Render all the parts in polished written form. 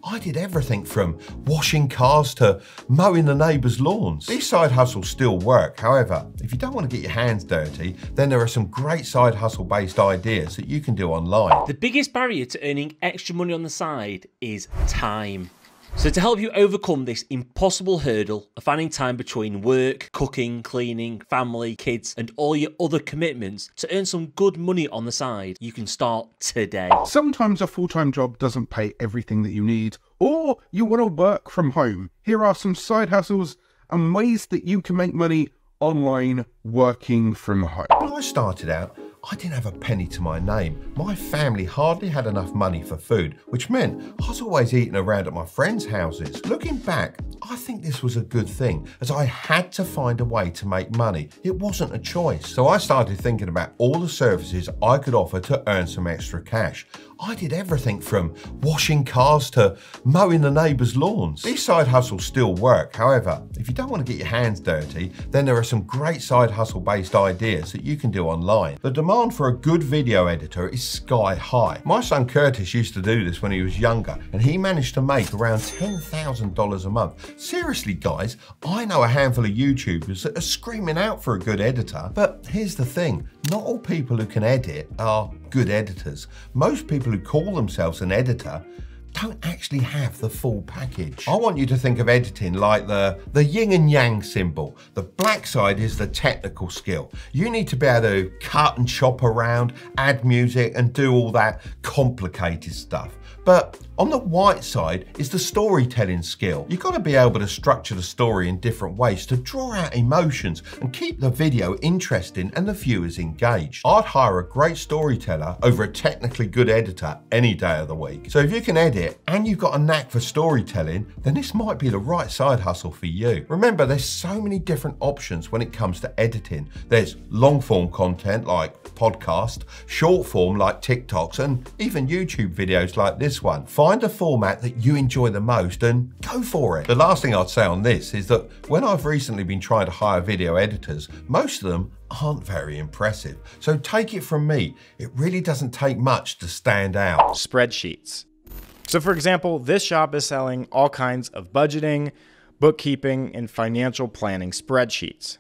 I did everything from washing cars to mowing the neighbours' lawns. These side hustles still work. However, if you don't want to get your hands dirty, then there are some great side hustle based ideas that you can do online. The biggest barrier to earning extra money on the side is time. So to help you overcome this impossible hurdle of finding time between work, cooking, cleaning, family, kids, and all your other commitments to earn some good money on the side, you can start today. Sometimes a full-time job doesn't pay everything that you need, or you want to work from home. Here are some side hustles and ways that you can make money online working from home. When I started out, I didn't have a penny to my name. My family hardly had enough money for food, which meant I was always eating around at my friends' houses. Looking back, I think this was a good thing, as I had to find a way to make money. It wasn't a choice. So I started thinking about all the services I could offer to earn some extra cash. I did everything from washing cars to mowing the neighbours' lawns. These side hustles still work. However, if you don't want to get your hands dirty, then there are some great side hustle based ideas that you can do online. The demand for a good video editor is sky high. My son Curtis used to do this when he was younger, and he managed to make around $10,000 a month. Seriously guys, I know a handful of YouTubers that are screaming out for a good editor, but here's the thing, not all people who can edit are good editors. Most people who call themselves an editor don't actually have the full package. I want you to think of editing like the yin and yang symbol. The black side is the technical skill. You need to be able to cut and chop around, add music, and do all that complicated stuff. But on the white side is the storytelling skill. You've got to be able to structure the story in different ways to draw out emotions and keep the video interesting and the viewers engaged. I'd hire a great storyteller over a technically good editor any day of the week. So if you can edit and you've got a knack for storytelling, then this might be the right side hustle for you. Remember, there's so many different options when it comes to editing. There's long form content like podcast, short form like TikToks, and even YouTube videos like this one. Find a format that you enjoy the most and go for it. The last thing I'd say on this is that when I've recently been trying to hire video editors, most of them aren't very impressive. So take it from me, it really doesn't take much to stand out. Spreadsheets. So for example, this shop is selling all kinds of budgeting, bookkeeping, and financial planning spreadsheets.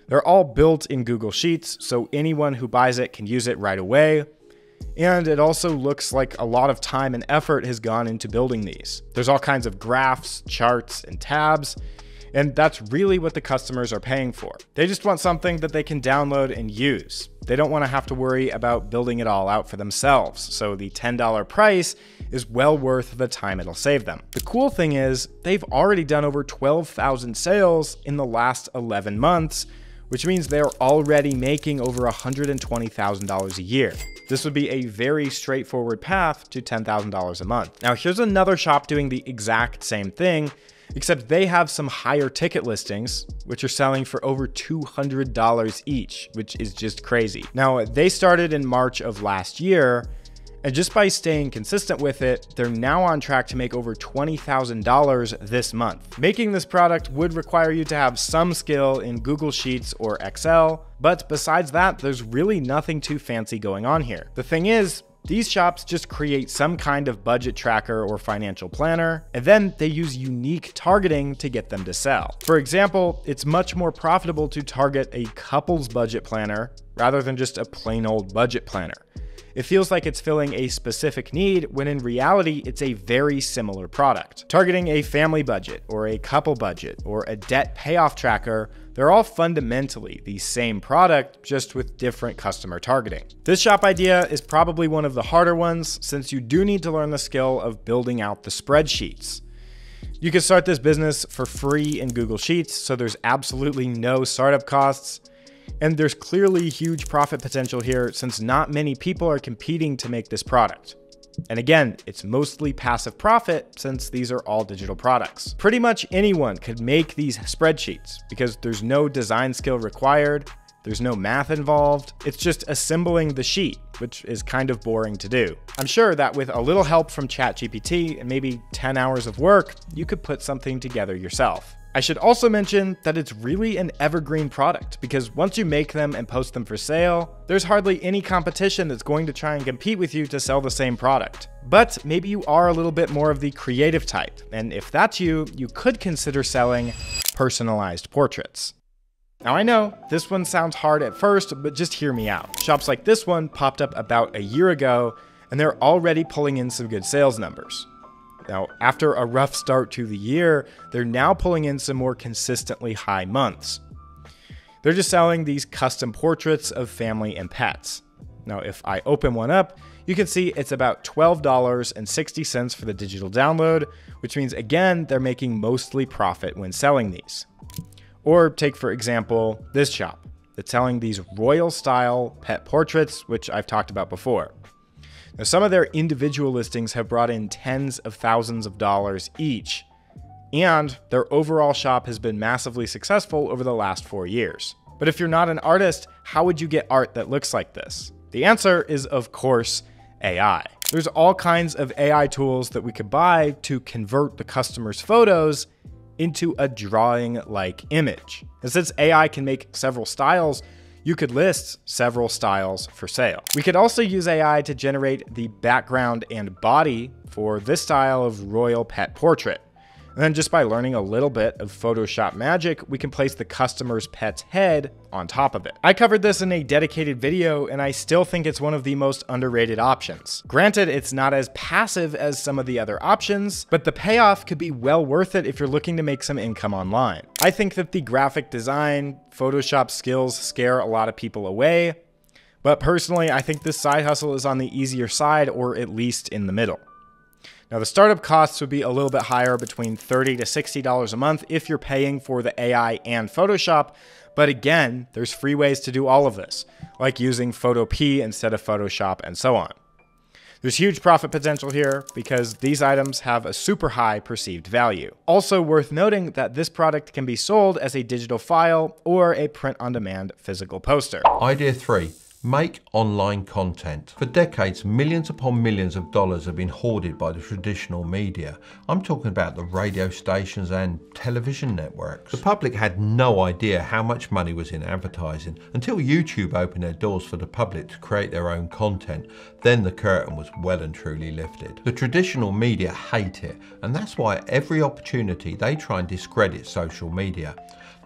They're all built in Google Sheets, so anyone who buys it can use it right away. And it also looks like a lot of time and effort has gone into building these. There's all kinds of graphs, charts, and tabs, and that's really what the customers are paying for. They just want something that they can download and use. They don't want to have to worry about building it all out for themselves, so the $10 price is well worth the time it'll save them. The cool thing is, they've already done over 12,000 sales in the last 11 months, which means they're already making over $120,000 a year. This would be a very straightforward path to $10,000 a month. Now, here's another shop doing the exact same thing, except they have some higher ticket listings, which are selling for over $200 each, which is just crazy. Now, they started in March of last year, and just by staying consistent with it, they're now on track to make over $20,000 this month. Making this product would require you to have some skill in Google Sheets or Excel, but besides that, there's really nothing too fancy going on here. The thing is, these shops just create some kind of budget tracker or financial planner, and then they use unique targeting to get them to sell. For example, it's much more profitable to target a couple's budget planner rather than just a plain old budget planner. It feels like it's filling a specific need when in reality, it's a very similar product. Targeting a family budget or a couple budget or a debt payoff tracker, they're all fundamentally the same product, just with different customer targeting. This shop idea is probably one of the harder ones, since you do need to learn the skill of building out the spreadsheets. You can start this business for free in Google Sheets, so there's absolutely no startup costs. And there's clearly huge profit potential here, since not many people are competing to make this product. And again, it's mostly passive profit since these are all digital products. Pretty much anyone could make these spreadsheets because there's no design skill required, there's no math involved, it's just assembling the sheet, which is kind of boring to do. I'm sure that with a little help from ChatGPT and maybe 10 hours of work, you could put something together yourself. I should also mention that it's really an evergreen product because once you make them and post them for sale, there's hardly any competition that's going to try and compete with you to sell the same product. But maybe you are a little bit more of the creative type, and if that's you, you could consider selling personalized portraits. Now I know this one sounds hard at first, but just hear me out. Shops like this one popped up about a year ago, and they're already pulling in some good sales numbers. Now, after a rough start to the year, they're now pulling in some more consistently high months. They're just selling these custom portraits of family and pets. Now, if I open one up, you can see it's about $12.60 for the digital download, which means, again, they're making mostly profit when selling these. Or take, for example, this shop that's selling these royal-style pet portraits, which I've talked about before. Now, some of their individual listings have brought in tens of thousands of dollars each, and their overall shop has been massively successful over the last 4 years. But if you're not an artist, how would you get art that looks like this? The answer is, of course, AI. There's all kinds of AI tools that we could buy to convert the customer's photos into a drawing-like image. And since AI can make several styles, you could list several styles for sale. We could also use AI to generate the background and body for this style of royal pet portrait. And then just by learning a little bit of Photoshop magic, we can place the customer's pet's head on top of it. I covered this in a dedicated video, and I still think it's one of the most underrated options. Granted, it's not as passive as some of the other options, but the payoff could be well worth it if you're looking to make some income online. I think that the graphic design, Photoshop skills scare a lot of people away, but personally, I think this side hustle is on the easier side, or at least in the middle. Now, the startup costs would be a little bit higher, between $30 to $60 a month if you're paying for the AI and Photoshop. But again, there's free ways to do all of this, like using Photopea instead of Photoshop and so on. There's huge profit potential here because these items have a super high perceived value. Also worth noting that this product can be sold as a digital file or a print-on-demand physical poster. Idea 3. Make online content. For decades, millions upon millions of dollars have been hoarded by the traditional media. I'm talking about the radio stations and television networks. The public had no idea how much money was in advertising until YouTube opened their doors for the public to create their own content. Then the curtain was well and truly lifted. The traditional media hate it, and that's why every opportunity they try and discredit social media.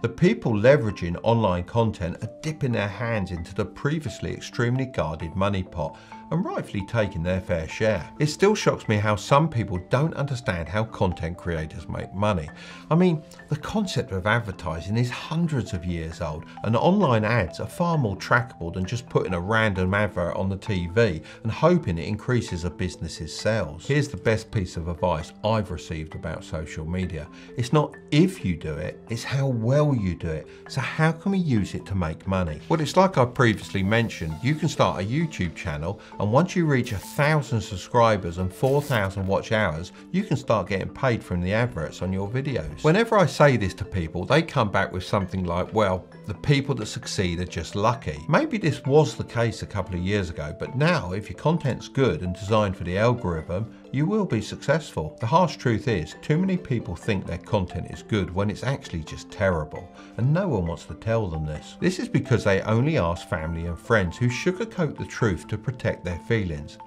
The people leveraging online content are dipping their hands into the previously extremely guarded money pot and rightfully taking their fair share. It still shocks me how some people don't understand how content creators make money. I mean, the concept of advertising is hundreds of years old, and online ads are far more trackable than just putting a random advert on the TV and hoping it increases a business's sales. Here's the best piece of advice I've received about social media. It's not if you do it, it's how well you do it. So how can we use it to make money? Well, it's like I previously mentioned, you can start a YouTube channel, and once you reach 1,000 subscribers and 4,000 watch hours, you can start getting paid from the adverts on your videos. Whenever I say this to people, they come back with something like, well, the people that succeed are just lucky. Maybe this was the case a couple of years ago, but now if your content's good and designed for the algorithm, you will be successful. The harsh truth is, too many people think their content is good when it's actually just terrible, and no one wants to tell them this. This is because they only ask family and friends who sugarcoat the truth to protect their feelings.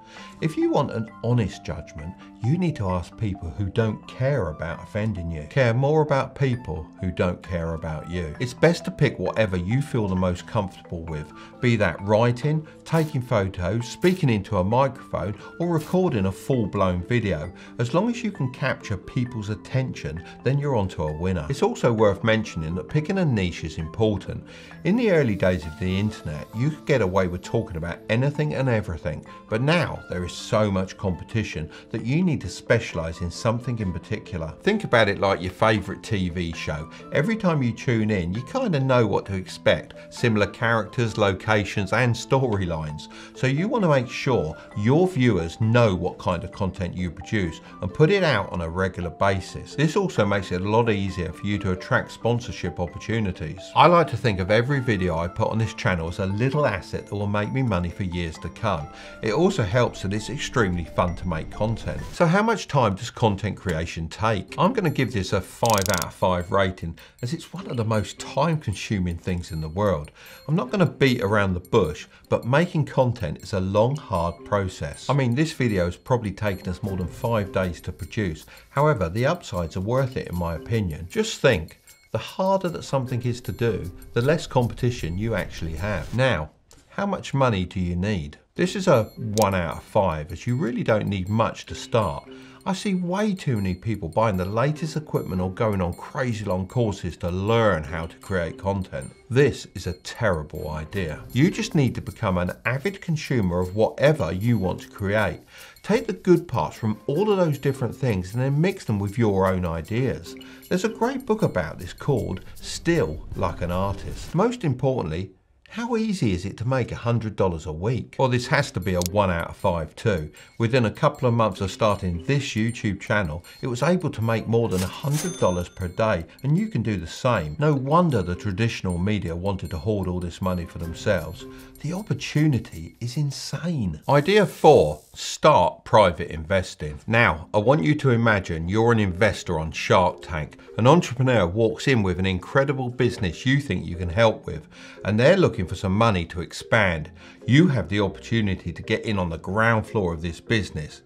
If you want an honest judgment, you need to ask people who don't care about offending you. Care more about people who don't care about you. It's best to pick whatever you feel the most comfortable with, be that writing, taking photos, speaking into a microphone, or recording a full-blown video. As long as you can capture people's attention, then you're onto a winner. It's also worth mentioning that picking a niche is important. In the early days of the internet, you could get away with talking about anything and everything, but now there is so much competition that you need to specialize in something in particular. Think about it like your favorite TV show. Every time you tune in, you kind of know what to expect, similar characters, locations, and storylines. So you want to make sure your viewers know what kind of content you produce and put it out on a regular basis. This also makes it a lot easier for you to attract sponsorship opportunities. I like to think of every video I put on this channel as a little asset that will make me money for years to come. It also helps that it's extremely fun to make content. So how much time does content creation take? I'm going to give this a 5 out of 5 rating, as it's one of the most time-consuming things in the world. I'm not going to beat around the bush, but making content is a long, hard process. I mean, this video has probably taken us more than 5 days to produce. However, the upsides are worth it in my opinion. Just think, the harder that something is to do, the less competition you actually have. Now, how much money do you need? This is a 1 out of 5, as you really don't need much to start. I see way too many people buying the latest equipment or going on crazy long courses to learn how to create content. This is a terrible idea. You just need to become an avid consumer of whatever you want to create. Take the good parts from all of those different things and then mix them with your own ideas. There's a great book about this called Still Like an Artist. Most importantly, how easy is it to make $100 a week? Well, this has to be a 1 out of 5 too. Within a couple of months of starting this YouTube channel, it was able to make more than $100 per day, and you can do the same. No wonder the traditional media wanted to hoard all this money for themselves. The opportunity is insane. Idea 4, start private investing. Now, I want you to imagine you're an investor on Shark Tank. An entrepreneur walks in with an incredible business you think you can help with, and they're looking for some money to expand. You have the opportunity to get in on the ground floor of this business.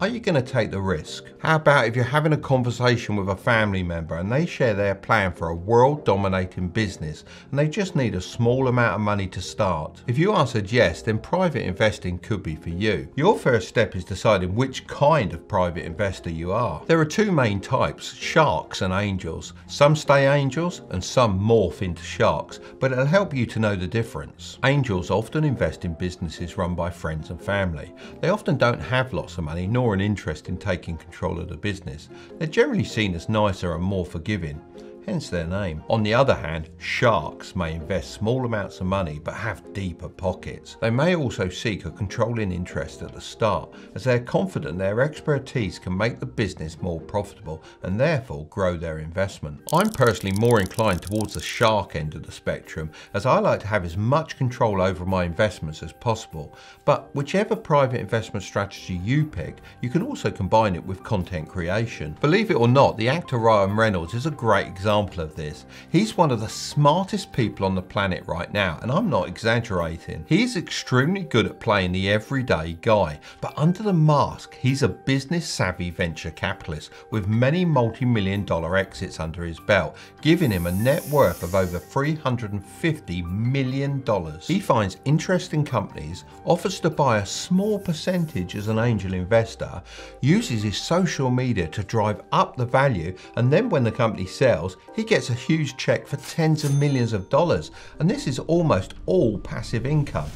Are you going to take the risk? How about if you're having a conversation with a family member and they share their plan for a world-dominating business and they just need a small amount of money to start? If you answered yes, then private investing could be for you. Your first step is deciding which kind of private investor you are. There are 2 main types, sharks and angels. Some stay angels and some morph into sharks, but it'll help you to know the difference. Angels often invest in businesses run by friends and family. They often don't have lots of money nor an interest in taking control of the business. They're generally seen as nicer and more forgiving, hence their name. On the other hand, sharks may invest small amounts of money but have deeper pockets. They may also seek a controlling interest at the start, as they're confident their expertise can make the business more profitable and therefore grow their investment. I'm personally more inclined towards the shark end of the spectrum, as I like to have as much control over my investments as possible. But whichever private investment strategy you pick, you can also combine it with content creation. Believe it or not, the actor Ryan Reynolds is a great example of this. He's one of the smartest people on the planet right now, and I'm not exaggerating. He's extremely good at playing the everyday guy, but under the mask, he's a business-savvy venture capitalist with many multi-million-dollar exits under his belt, giving him a net worth of over $350 million. He finds interesting companies, offers to buy a small percentage as an angel investor, uses his social media to drive up the value, and then when the company sells, he gets a huge check for tens of millions of dollars, and this is almost all passive income.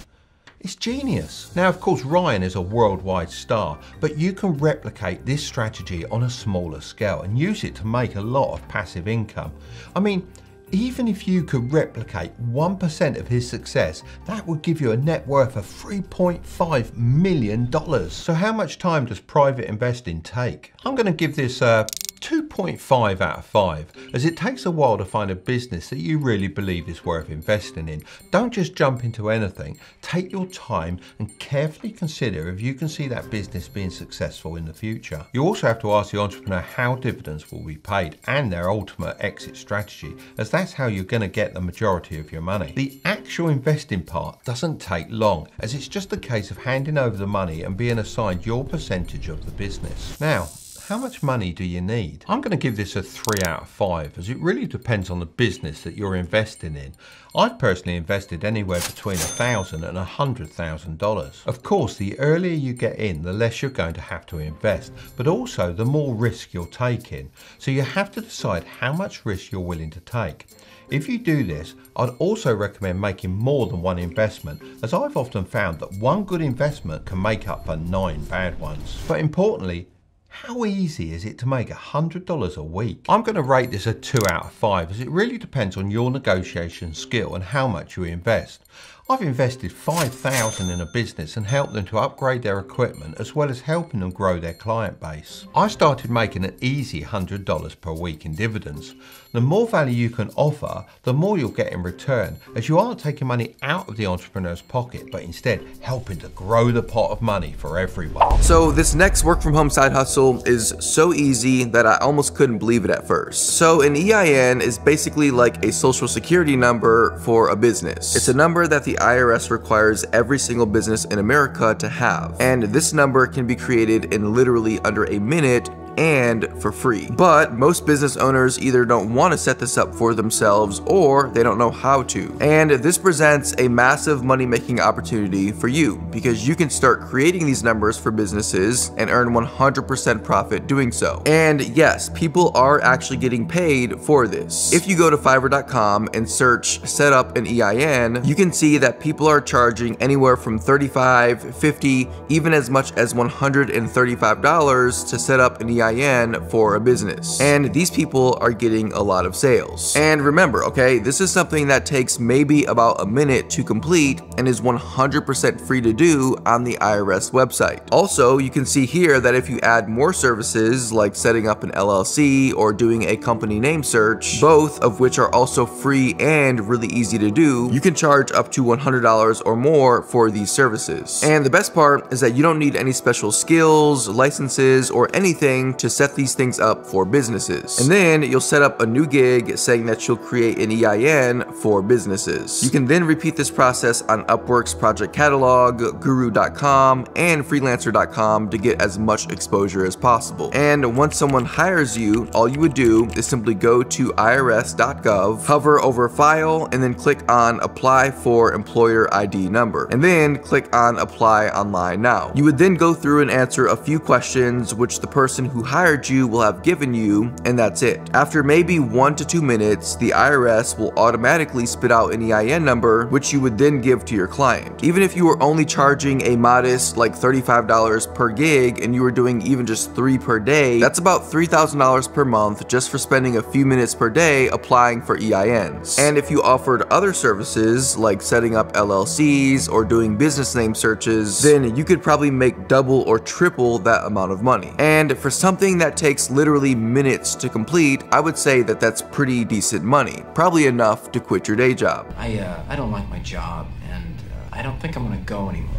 It's genius. Now, of course, Ryan is a worldwide star, but you can replicate this strategy on a smaller scale and use it to make a lot of passive income. I mean, even if you could replicate 1% of his success, that would give you a net worth of $3.5 million. So how much time does private investing take? I'm going to give this a 2.5 out of 5, as it takes a while to find a business that you really believe is worth investing in. Don't just jump into anything. Take your time and carefully consider if you can see that business being successful in the future. You also have to ask the entrepreneur how dividends will be paid and their ultimate exit strategy, as that's how you're going to get the majority of your money. The actual investing part doesn't take long, as it's just a case of handing over the money and being assigned your percentage of the business. Now, how much money do you need? I'm going to give this a 3 out of 5, as it really depends on the business that you're investing in. I've personally invested anywhere between $1,000 and $100,000. Of course, the earlier you get in, the less you're going to have to invest, but also the more risk you're taking. So you have to decide how much risk you're willing to take. If you do this, I'd also recommend making more than one investment, as I've often found that one good investment can make up for 9 bad ones. But importantly, how easy is it to make $100 a week? I'm going to rate this a 2 out of 5, as it really depends on your negotiation skill and how much you invest. I've invested $5,000 in a business and helped them to upgrade their equipment as well as helping them grow their client base. I started making an easy $100 per week in dividends. The more value you can offer, the more you'll get in return, as you aren't taking money out of the entrepreneur's pocket, but instead helping to grow the pot of money for everyone. So this next work from home side hustle is so easy that I almost couldn't believe it at first. So an EIN is basically like a social security number for a business. It's a number that the IRS requires every single business in America to have. And this number can be created in literally under a minute and for free. But most business owners either don't want to set this up for themselves or they don't know how to. And this presents a massive money-making opportunity for you because you can start creating these numbers for businesses and earn 100% profit doing so. And yes, people are actually getting paid for this. If you go to Fiverr.com and search set up an EIN, you can see that people are charging anywhere from $35, $50, even as much as $135 to set up an EIN for a business. And these people are getting a lot of sales. And remember, okay, this is something that takes maybe about a minute to complete and is 100% free to do on the IRS website. Also, you can see here that if you add more services like setting up an LLC or doing a company name search, both of which are also free and really easy to do, you can charge up to $100 or more for these services. And the best part is that you don't need any special skills, licenses, or anything to set these things up for businesses. And then you'll set up a new gig saying that you'll create an EIN for businesses. You can then repeat this process on Upwork's Project Catalog, Guru.com, and Freelancer.com to get as much exposure as possible. And once someone hires you, all you would do is simply go to irs.gov, hover over File, and then click on Apply for Employer ID Number, and then click on Apply Online Now. You would then go through and answer a few questions which the person who hired you will have given you, and that's it. After maybe 1 to 2 minutes, the IRS will automatically spit out an EIN number, which you would then give to your client. Even if you were only charging a modest like $35 per gig and you were doing even just 3 per day, that's about $3,000 per month just for spending a few minutes per day applying for EINs. And if you offered other services like setting up LLCs or doing business name searches, then you could probably make double or triple that amount of money. And for something that takes literally minutes to complete, I would say that that's pretty decent money. Probably enough to quit your day job. I don't like my job, and I don't think I'm gonna go anymore.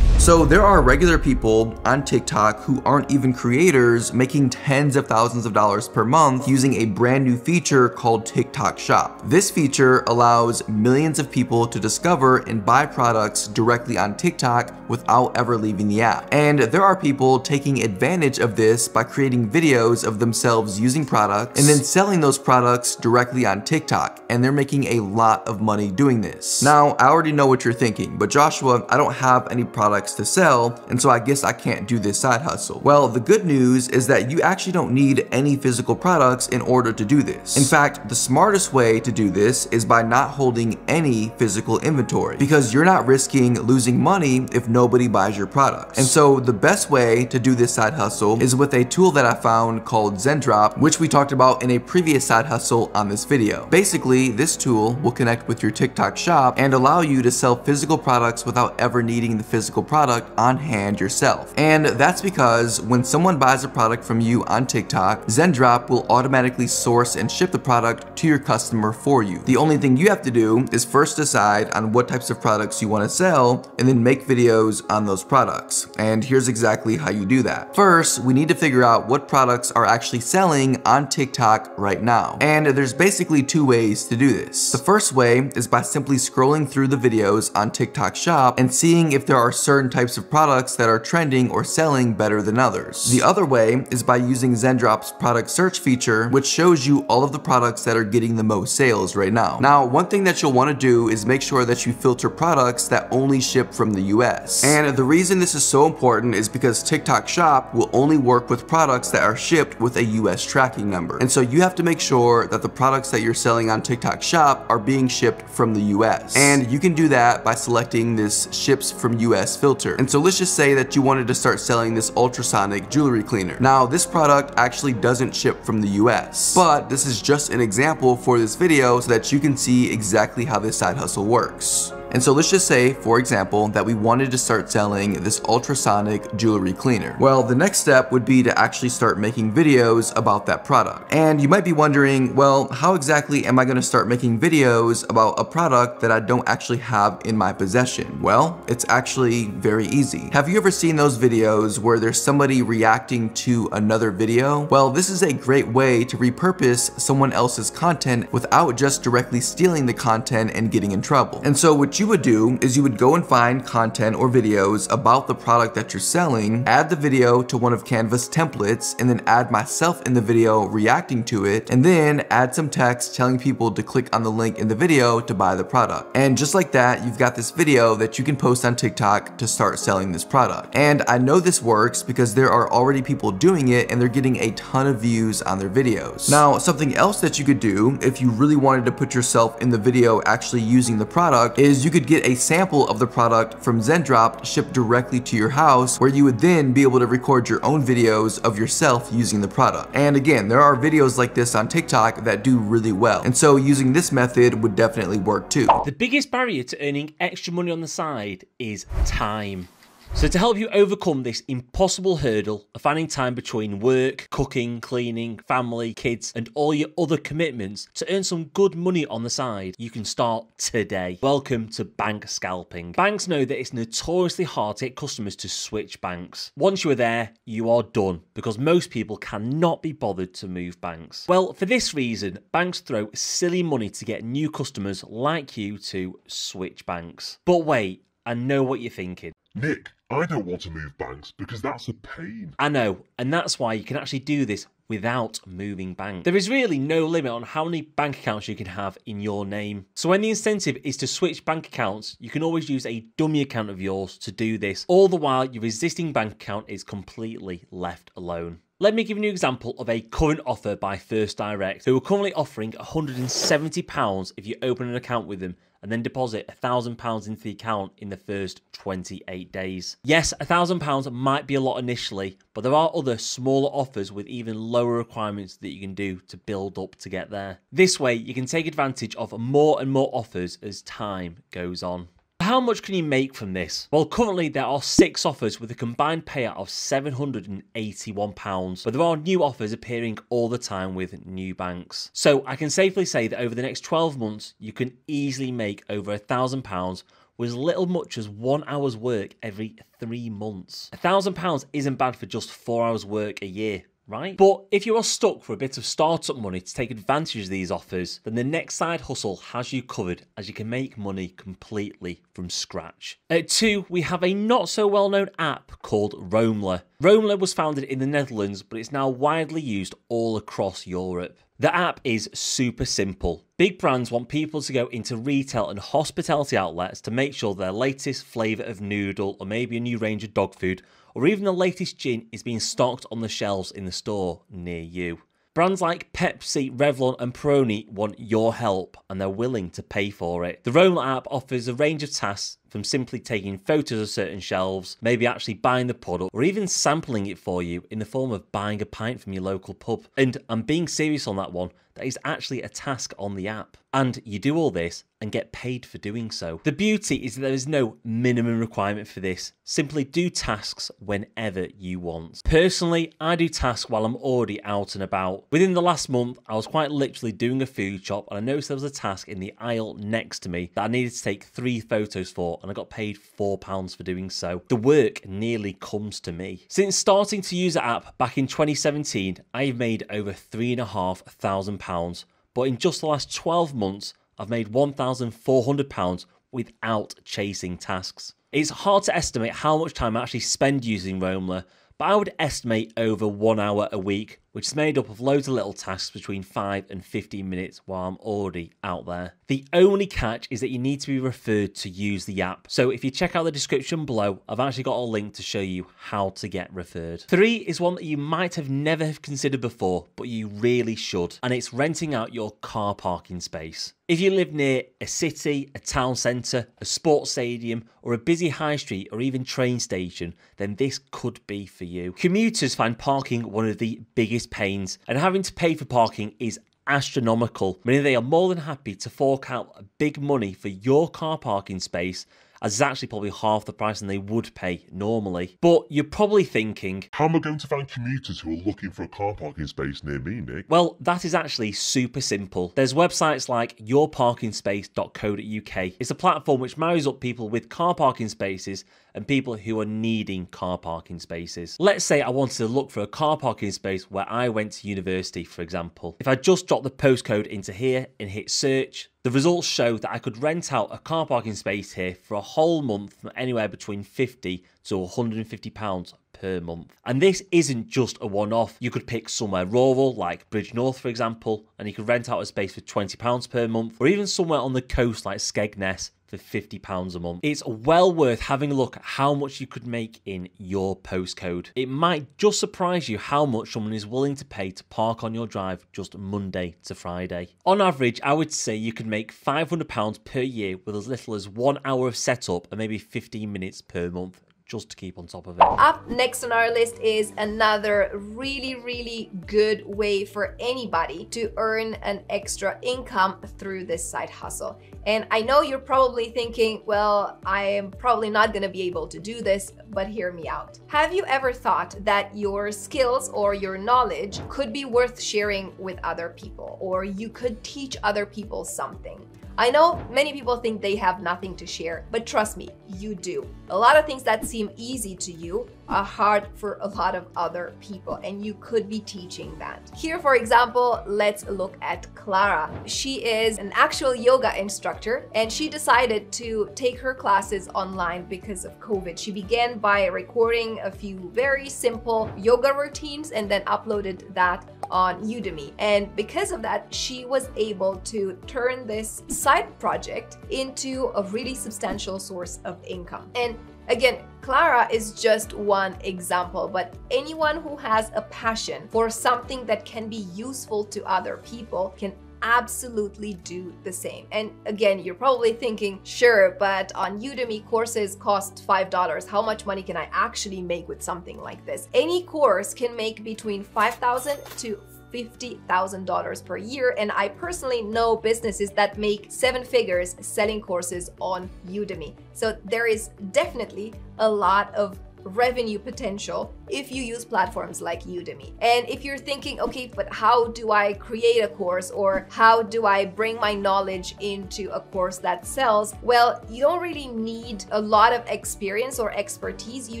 So there are regular people on TikTok who aren't even creators making tens of thousands of dollars per month using a brand new feature called TikTok Shop. This feature allows millions of people to discover and buy products directly on TikTok without ever leaving the app. And there are people taking advantage of this by creating videos of themselves using products and then selling those products directly on TikTok. And they're making a lot of money doing this. Now, I already know what you're thinking, but Joshua, I don't have any products to sell, and so I guess I can't do this side hustle. Well, the good news is that you actually don't need any physical products in order to do this. In fact, the smartest way to do this is by not holding any physical inventory, because you're not risking losing money if nobody buys your products. And so the best way to do this side hustle is with a tool that I found called Zendrop, which we talked about in a previous side hustle on this video. Basically, this tool will connect with your TikTok shop and allow you to sell physical products without ever needing the physical product on hand yourself. And that's because when someone buys a product from you on TikTok, Zendrop will automatically source and ship the product to your customer for you. The only thing you have to do is first decide on what types of products you want to sell and then make videos on those products. And here's exactly how you do that. First, we need to figure out what products are actually selling on TikTok right now. And there's basically 2 ways to do this. The first way is by simply scrolling through the videos on TikTok Shop and seeing if there are certain types of products that are trending or selling better than others. The other way is by using Zendrop's product search feature, which shows you all of the products that are getting the most sales right now. Now, one thing that you'll want to do is make sure that you filter products that only ship from the US. And the reason this is so important is because TikTok Shop will only work with products that are shipped with a US tracking number. And so you have to make sure that the products that you're selling on TikTok Shop are being shipped from the US. And you can do that by selecting this ships from US filter. And so let's just say that you wanted to start selling this ultrasonic jewelry cleaner. Now, this product actually doesn't ship from the US, but this is just an example for this video so that you can see exactly how this side hustle works. And so let's just say, for example, that we wanted to start selling this ultrasonic jewelry cleaner. Well, the next step would be to actually start making videos about that product. And you might be wondering, well, how exactly am I going to start making videos about a product that I don't actually have in my possession? Well, it's actually very easy. Have you ever seen those videos where there's somebody reacting to another video? Well, this is a great way to repurpose someone else's content without just directly stealing the content and getting in trouble. And so what you would do is you would go and find content or videos about the product that you're selling, add the video to one of Canva's templates, and then add myself in the video reacting to it, and then add some text telling people to click on the link in the video to buy the product. And just like that, you've got this video that you can post on TikTok to start selling this product. And I know this works because there are already people doing it and they're getting a ton of views on their videos. Now, something else that you could do if you really wanted to put yourself in the video actually using the product is you could get a sample of the product from Zendrop shipped directly to your house, where you would then be able to record your own videos of yourself using the product. And again, there are videos like this on TikTok that do really well. And so using this method would definitely work too. The biggest barrier to earning extra money on the side is time. So to help you overcome this impossible hurdle of finding time between work, cooking, cleaning, family, kids, and all your other commitments to earn some good money on the side, you can start today. Welcome to bank scalping. Banks know that it's notoriously hard to get customers to switch banks. Once you are there, you are done, because most people cannot be bothered to move banks. Well, for this reason, banks throw silly money to get new customers like you to switch banks. But wait, I know what you're thinking. Nick, I don't want to move banks because that's a pain. I know, and that's why you can actually do this without moving bank. There is really no limit on how many bank accounts you can have in your name. So when the incentive is to switch bank accounts, you can always use a dummy account of yours to do this, all the while your existing bank account is completely left alone. Let me give you an example of a current offer by First Direct, who are currently offering £170 if you open an account with them and then deposit £1,000 into the account in the first 28 days. Yes, £1,000 might be a lot initially, but there are other smaller offers with even lower requirements that you can do to build up to get there. This way, you can take advantage of more and more offers as time goes on. How much can you make from this? Well, currently there are 6 offers with a combined payout of £781, but there are new offers appearing all the time with new banks. So I can safely say that over the next 12 months, you can easily make over £1,000 with as little much as 1 hour's work every 3 months. £1,000 isn't bad for just 4 hours work a year, right? But if you are stuck for a bit of startup money to take advantage of these offers, then the next side hustle has you covered, as you can make money completely from scratch. At 2, we have a not so well known app called Roamler. Roamler was founded in the Netherlands, but it's now widely used all across Europe. The app is super simple. Big brands want people to go into retail and hospitality outlets to make sure their latest flavour of noodle, or maybe a new range of dog food, or even the latest gin is being stocked on the shelves in the store near you. Brands like Pepsi, Revlon and Peroni want your help, and they're willing to pay for it. The Roamler app offers a range of tasks, from simply taking photos of certain shelves, maybe actually buying the product, or even sampling it for you in the form of buying a pint from your local pub. And I'm being serious on that one, that is actually a task on the app. And you do all this and get paid for doing so. The beauty is that there is no minimum requirement for this. Simply do tasks whenever you want. Personally, I do tasks while I'm already out and about. Within the last month, I was quite literally doing a food shop, and I noticed there was a task in the aisle next to me that I needed to take 3 photos for, and I got paid £4 for doing so. The work nearly comes to me. Since starting to use the app back in 2017, I've made over £3,500, but in just the last 12 months, I've made £1,400 without chasing tasks. It's hard to estimate how much time I actually spend using Roamler, but I would estimate over 1 hour a week, which is made up of loads of little tasks between 5 and 15 minutes while I'm already out there. The only catch is that you need to be referred to use the app. So if you check out the description below, I've actually got a link to show you how to get referred. 3 is one that you might have never have considered before, but you really should, and it's renting out your car parking space. If you live near a city, a town centre, a sports stadium, or a busy high street, or even train station, then this could be for you. Commuters find parking one of the biggest pains, and having to pay for parking is astronomical, meaning they are more than happy to fork out big money for your car parking space, as it's actually probably half the price than they would pay normally. But you're probably thinking, How am I going to find commuters who are looking for a car parking space near me, Nick? well, that is actually super simple. There's websites like yourparkingspace.co.uk. It's a platform which marries up people with car parking spaces and people who are needing car parking spaces. Let's say I wanted to look for a car parking space where I went to university, for example. If I just drop the postcode into here and hit search, the results show that I could rent out a car parking space here for a whole month from anywhere between £50 to £150 per month. And this isn't just a one-off. You could pick somewhere rural, like Bridgnorth, for example, and you could rent out a space for £20 per month, or even somewhere on the coast like Skegness for £50 a month. It's well worth having a look at how much you could make in your postcode. It might just surprise you how much someone is willing to pay to park on your drive just Monday to Friday. On average, I would say you could make £500 per year with as little as 1 hour of setup and maybe 15 minutes per month, just to keep on top of it. Up next on our list is another really good way for anybody to earn an extra income through this side hustle. And I know you're probably thinking, well, I am probably not going to be able to do this, but hear me out. Have you ever thought that your skills or your knowledge could be worth sharing with other people, or you could teach other people something? I know many people think they have nothing to share, but trust me, you do. A lot of things that seem easy to you are hard for a lot of other people, and you could be teaching that. Here, for example, let's look at Clara. She is an actual yoga instructor, and she decided to take her classes online because of COVID. She began by recording a few very simple yoga routines and then uploaded that on Udemy. And because of that, she was able to turn this side project into a really substantial source of income. And again, Clara is just one example, but anyone who has a passion for something that can be useful to other people can absolutely do the same. And again, you're probably thinking, sure, but on Udemy courses cost $5. How much money can I actually make with something like this? Any course can make between $5,000 to $50,000 per year, and I personally know businesses that make 7 figures selling courses on Udemy. So there is definitely a lot of revenue potential if you use platforms like Udemy. And if you're thinking, okay, but how do I create a course, or how do I bring my knowledge into a course that sells? Well, you don't really need a lot of experience or expertise. You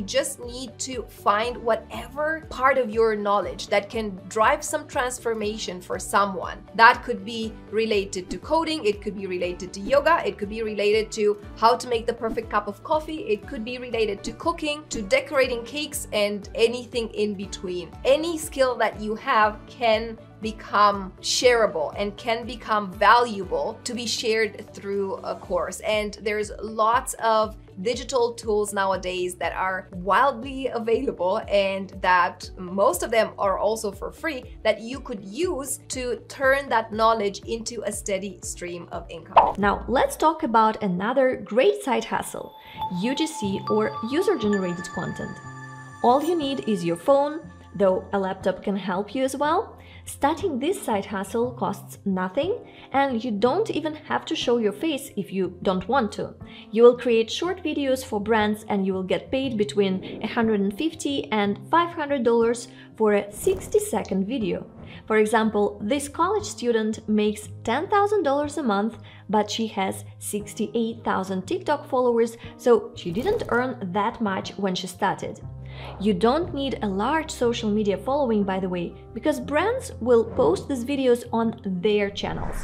just need to find whatever part of your knowledge that can drive some transformation for someone. That could be related to coding, it could be related to yoga, it could be related to how to make the perfect cup of coffee, it could be related to cooking, to decorating cakes, and anything in between. Any skill that you have can become shareable and can become valuable to be shared through a course. And there's lots of digital tools nowadays that are wildly available, and that most of them are also for free, that you could use to turn that knowledge into a steady stream of income. Now let's talk about another great side hustle, UGC, or user-generated content. All you need is your phone, though a laptop can help you as well. Starting this side hustle costs nothing, and you don't even have to show your face if you don't want to. You will create short videos for brands, and you will get paid between $150 and $500 for a 60-second video. For example, this college student makes $10,000 a month, but she has 68,000 TikTok followers, so she didn't earn that much when she started. You don't need a large social media following, by the way, because brands will post these videos on their channels.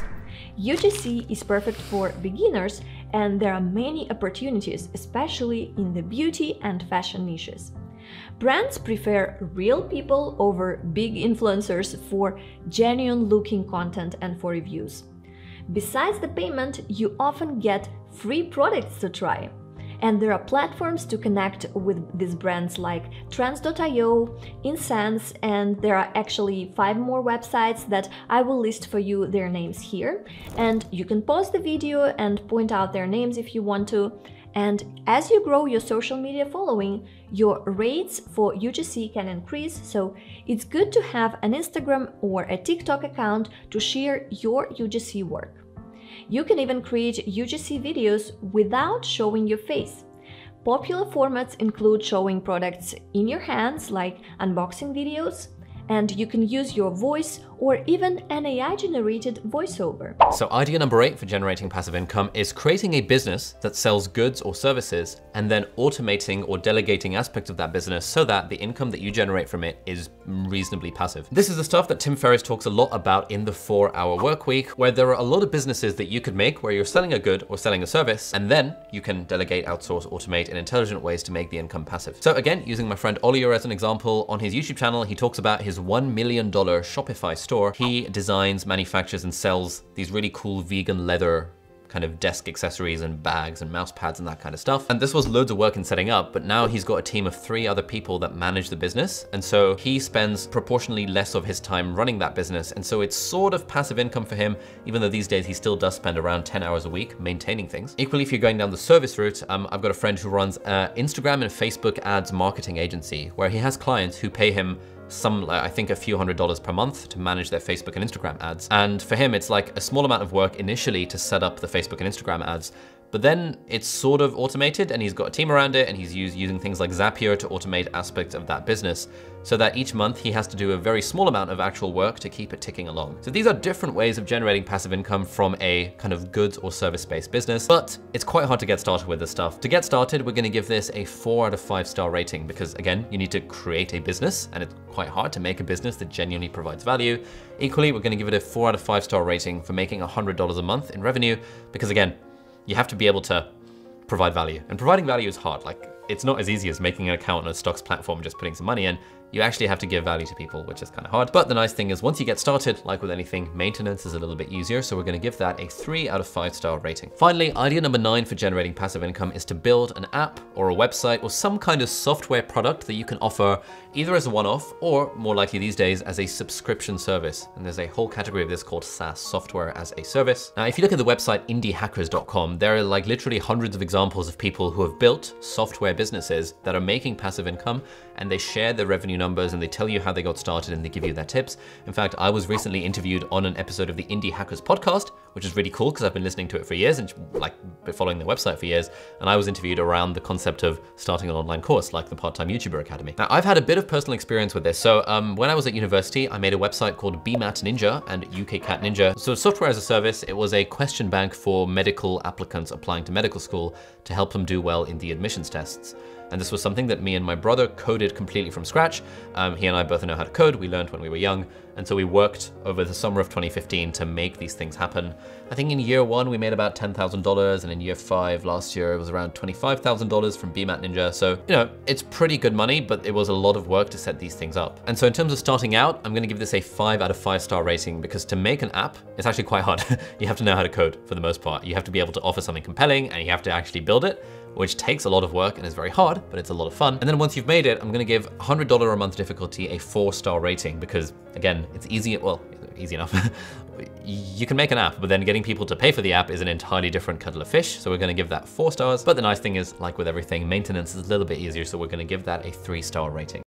UGC is perfect for beginners, and there are many opportunities, especially in the beauty and fashion niches. Brands prefer real people over big influencers for genuine-looking content and for reviews. Besides the payment, you often get free products to try. And there are platforms to connect with these brands like Trends.io, Insense, and there are actually 5 more websites that I will list for you their names here. And you can pause the video and point out their names if you want to. And as you grow your social media following, your rates for UGC can increase, so it's good to have an Instagram or a TikTok account to share your UGC work. You can even create UGC videos without showing your face. Popular formats include showing products in your hands, like unboxing videos, and you can use your voice or even an AI-generated voiceover. So idea number 8 for generating passive income is creating a business that sells goods or services and then automating or delegating aspects of that business so that the income that you generate from it is reasonably passive. This is the stuff that Tim Ferriss talks a lot about in the 4-Hour Workweek, where there are a lot of businesses that you could make where you're selling a good or selling a service, and then you can delegate, outsource, automate in intelligent ways to make the income passive. So again, using my friend Oliver as an example, on his YouTube channel, he talks about his $1 million Shopify store. He designs, manufactures, and sells these really cool vegan leather kind of desk accessories and bags and mouse pads and that kind of stuff. And this was loads of work in setting up, but now he's got a team of 3 other people that manage the business. And so he spends proportionally less of his time running that business. And so it's sort of passive income for him, even though these days he still does spend around 10 hours a week maintaining things. Equally, if you're going down the service route, I've got a friend who runs an Instagram and Facebook ads marketing agency where he has clients who pay him I think a few $100s per month to manage their Facebook and Instagram ads. And for him, it's like a small amount of work initially to set up the Facebook and Instagram ads, but then it's sort of automated and he's got a team around it, and he's using things like Zapier to automate aspects of that business so that each month he has to do a very small amount of actual work to keep it ticking along. So these are different ways of generating passive income from a kind of goods or service-based business, but it's quite hard to get started with this stuff. To get started, we're gonna give this a 4 out of 5 star rating because again, you need to create a business and it's quite hard to make a business that genuinely provides value. Equally, we're gonna give it a 4 out of 5 star rating for making $100 a month in revenue because again, you have to be able to provide value. And providing value is hard. Like, it's not as easy as making an account on a stocks platform and just putting some money in. You actually have to give value to people, which is kind of hard. But the nice thing is once you get started, like with anything, maintenance is a little bit easier. So we're gonna give that a 3 out of 5 star rating. Finally, idea number 9 for generating passive income is to build an app or a website or some kind of software product that you can offer either as a one-off or more likely these days as a subscription service. And there's a whole category of this called SaaS, software as a service. Now, if you look at the website indiehackers.com, there are like literally hundreds of examples of people who have built software businesses that are making passive income, and they share their revenue numbers and they tell you how they got started and they give you their tips. In fact, I was recently interviewed on an episode of the Indie Hackers podcast, which is really cool because I've been listening to it for years and like been following their website for years. And I was interviewed around the concept of starting an online course like the Part-Time YouTuber Academy. Now, I've had a bit of personal experience with this. So when I was at university, I made a website called BMAT Ninja and UK Cat Ninja. So software as a service, it was a question bank for medical applicants applying to medical school to help them do well in the admissions tests. And this was something that me and my brother coded completely from scratch. He and I both know how to code. We learned when we were young. And so we worked over the summer of 2015 to make these things happen. I think in year 1, we made about $10,000. And in year 5 last year, it was around $25,000 from BMAT Ninja. So, you know, it's pretty good money, but it was a lot of work to set these things up. And so in terms of starting out, I'm gonna give this a 5 out of 5 star rating because to make an app, it's actually quite hard. You have to know how to code for the most part. You have to be able to offer something compelling and you have to actually build it, which takes a lot of work and is very hard, but it's a lot of fun. And then once you've made it, I'm gonna give $100 a month difficulty a 4-star rating because again, it's easy, well, easy enough. You can make an app, but then getting people to pay for the app is an entirely different kettle of fish. So we're gonna give that 4 stars. But the nice thing is, like with everything, maintenance is a little bit easier. So we're gonna give that a 3-star rating.